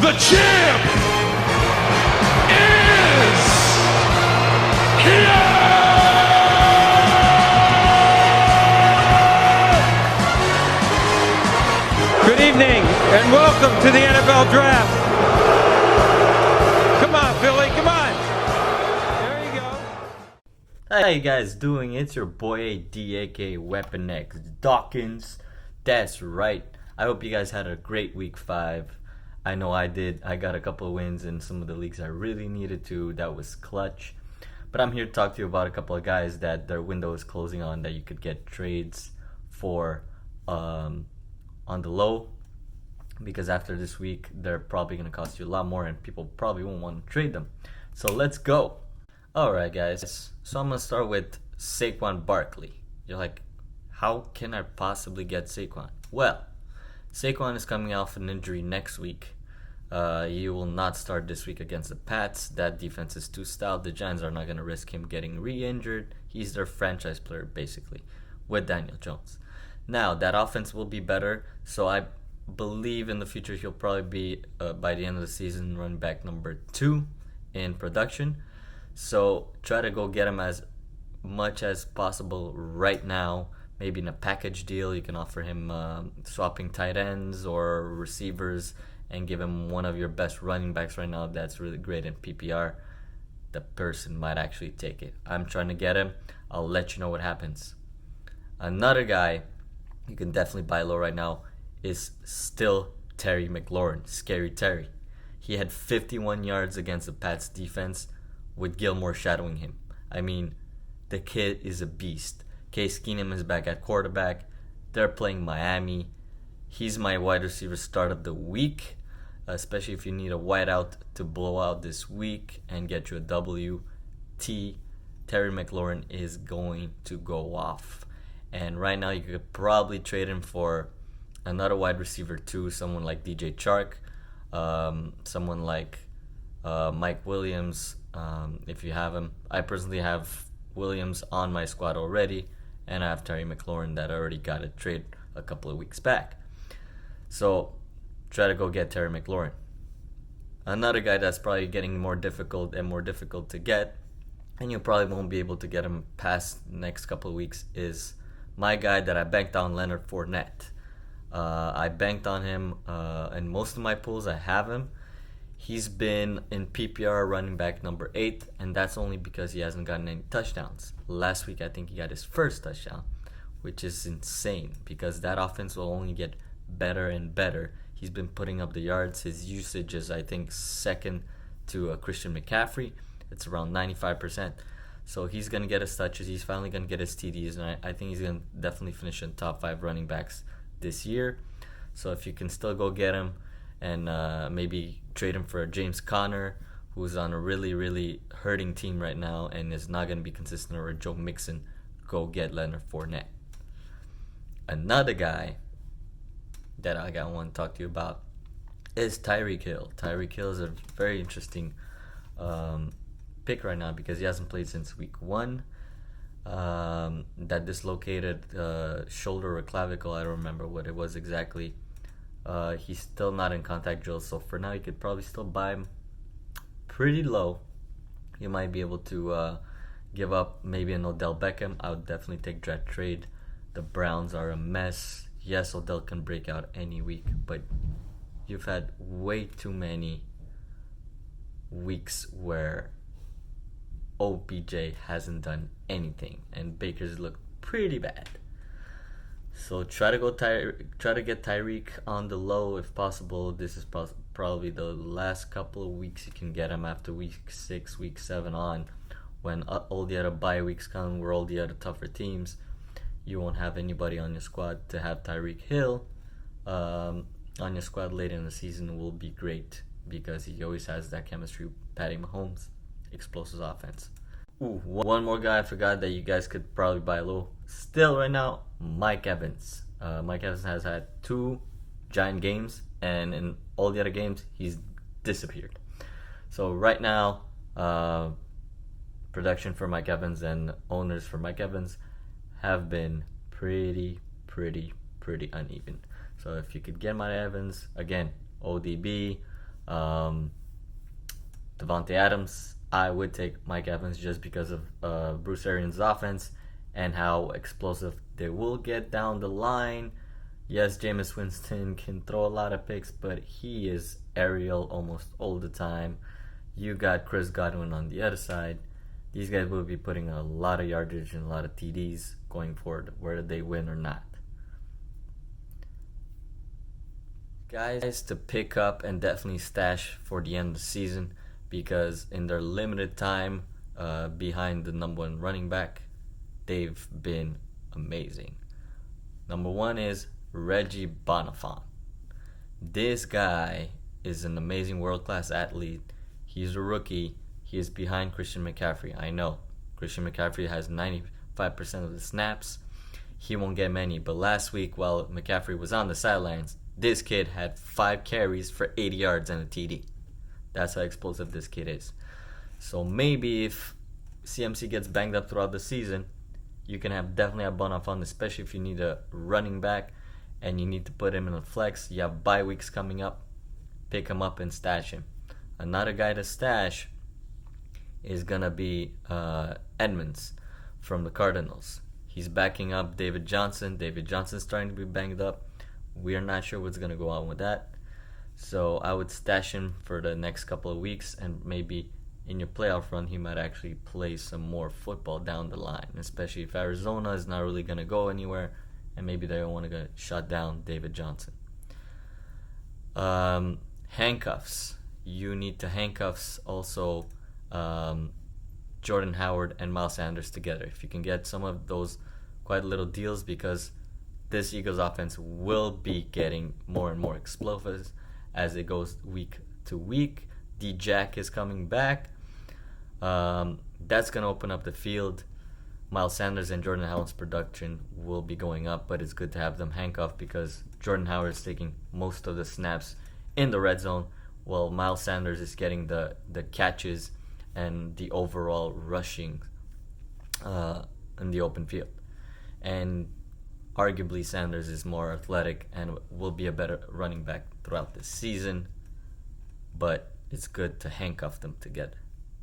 The champ is here! Good evening and welcome to the NFL Draft. Come on, Philly, come on. There you go. How you guys doing? It's your boy AD, aka Weapon X Dawkins. That's right. I hope you guys had a great week 5. I know I did. I got a couple of wins in some of the leagues I really needed to. That was clutch. But I'm here to talk to you about a couple of guys that their window is closing on that you could get trades for on the low. Because after this week, they're probably going to cost you a lot more and people probably won't want to trade them. So let's go. Alright guys, so I'm going to start with Saquon Barkley. You're like, how can I possibly get Saquon? Well, Saquon is coming off an injury next week. He will not start this week against the Pats. That defense is too stout. The Giants are not going to risk him getting re-injured. He's their franchise player, basically, with Daniel Jones. Now, that offense will be better, so I believe in the future he'll probably be, by the end of the season, running back number 2 in production. So try to go get him as much as possible right now. Maybe in a package deal, you can offer him swapping tight ends or receivers and give him one of your best running backs right now that's really great in PPR. The person might actually take it. I'm trying to get him. I'll let you know what happens. Another guy you can definitely buy low right now is still Terry McLaurin, Scary Terry. He had 51 yards against the Pats defense with Gilmore shadowing him. I mean, the kid is a beast. Case Keenum is back at quarterback. They're playing Miami. He's my wide receiver start of the week, especially if you need a wideout to blow out this week and get you a W. Terry McLaurin is going to go off. And right now you could probably trade him for another wide receiver too, someone like DJ Chark, someone like Mike Williams, if you have him. I personally have Williams on my squad already, and I have Terry McLaurin that I already got a trade a couple of weeks back. So try to go get Terry McLaurin. Another guy that's probably getting more difficult to get, and you probably won't be able to get him past next couple of weeks, is my guy that I banked on, Leonard Fournette. I banked on him in most of my pools. I have him. He's been in PPR running back number 8, and that's only because he hasn't gotten any touchdowns. Last week, I think he got his first touchdown, which is insane because that offense will only get better and better. He's been putting up the yards. His usage is, I think, second to Christian McCaffrey. It's around 95%. So he's going to get his touches. He's finally going to get his TDs, and I think he's going to definitely finish in top 5 running backs this year. So if you can still go get him, and maybe trade him for James Conner, who's on a really, really hurting team right now and is not going to be consistent, or Joe Mixon, go get Leonard Fournette. Another guy that I want to talk to you about is Tyreek Hill. Tyreek Hill is a very interesting pick right now because he hasn't played since week 1. That dislocated shoulder or clavicle, I don't remember what it was exactly. He's still not in contact drills, so for now you could probably still buy him pretty low. You might be able to give up maybe an Odell Beckham. I would definitely take that trade. The Browns are a mess. Yes, Odell can break out any week, but you've had way too many weeks where OBJ hasn't done anything and Baker's looked pretty bad. So try to get Tyreek on the low if possible. This is probably the last couple of weeks you can get him after week 6, week 7 on, when all the other bye weeks come, where all the other tougher teams, you won't have anybody on your squad. To have Tyreek Hill on your squad later in the season will be great because he always has that chemistry with Patty Mahomes, explosive offense. Ooh, one more guy I forgot that you guys could probably buy low still right now, Mike Evans. Mike Evans has had 2 giant games, and in all the other games, he's disappeared. So right now, production for Mike Evans and owners for Mike Evans have been pretty uneven. So if you could get Mike Evans, again, ODB, Devontae Adams, I would take Mike Evans just because of Bruce Arians' offense and how explosive they will get down the line. Yes, Jameis Winston can throw a lot of picks, but he is aerial almost all the time. You got Chris Godwin on the other side. These guys will be putting a lot of yardage and a lot of TDs going forward, whether they win or not. Guys to pick up and definitely stash for the end of the season, because in their limited time behind the number one running back, they've been amazing. Number one is Reggie Bonifant. This guy is an amazing world-class athlete. He's a rookie. He is behind Christian McCaffrey. I know. Christian McCaffrey has 95% of the snaps. He won't get many. But last week, while McCaffrey was on the sidelines, this kid had 5 carries for 80 yards and a TD. That's how explosive this kid is. So maybe if CMC gets banged up throughout the season, you can definitely have Bonifant, especially if you need a running back and you need to put him in a flex. You have bye weeks coming up. Pick him up and stash him. Another guy to stash is going to be Edmonds from the Cardinals. He's backing up David Johnson. David Johnson's starting to be banged up. We're not sure what's going to go on with that. So I would stash him for the next couple of weeks, and maybe in your playoff run, he might actually play some more football down the line, especially if Arizona is not really going to go anywhere, and maybe they don't want to shut down David Johnson. Handcuffs. You need to handcuffs also Jordan Howard and Miles Sanders together. If you can get some of those quite little deals, because this Eagles offense will be getting more and more explosive as it goes week to week. D-Jack is coming back. That's going to open up the field. Miles Sanders and Jordan Howard's production will be going up, but it's good to have them handcuffed because Jordan Howard is taking most of the snaps in the red zone, while Miles Sanders is getting the catches and the overall rushing in the open field. And arguably Sanders is more athletic and will be a better running back throughout the season, but it's good to handcuff them together.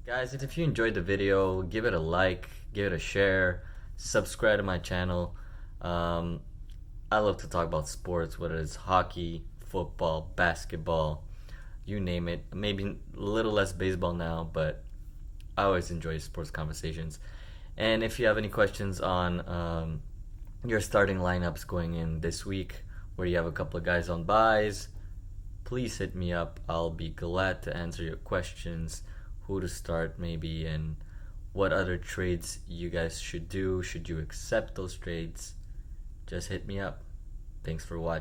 Guys, if you enjoyed the video, give it a like, give it a share, subscribe to my channel. I love to talk about sports, whether it's hockey, football, basketball, you name it. Maybe a little less baseball now, but I always enjoy sports conversations. And if you have any questions on your starting lineups going in this week, where you have a couple of guys on buys, please hit me up. I'll be glad to answer your questions, who to start maybe, and what other trades you guys should do. Should you accept those trades? Just hit me up. Thanks for watching.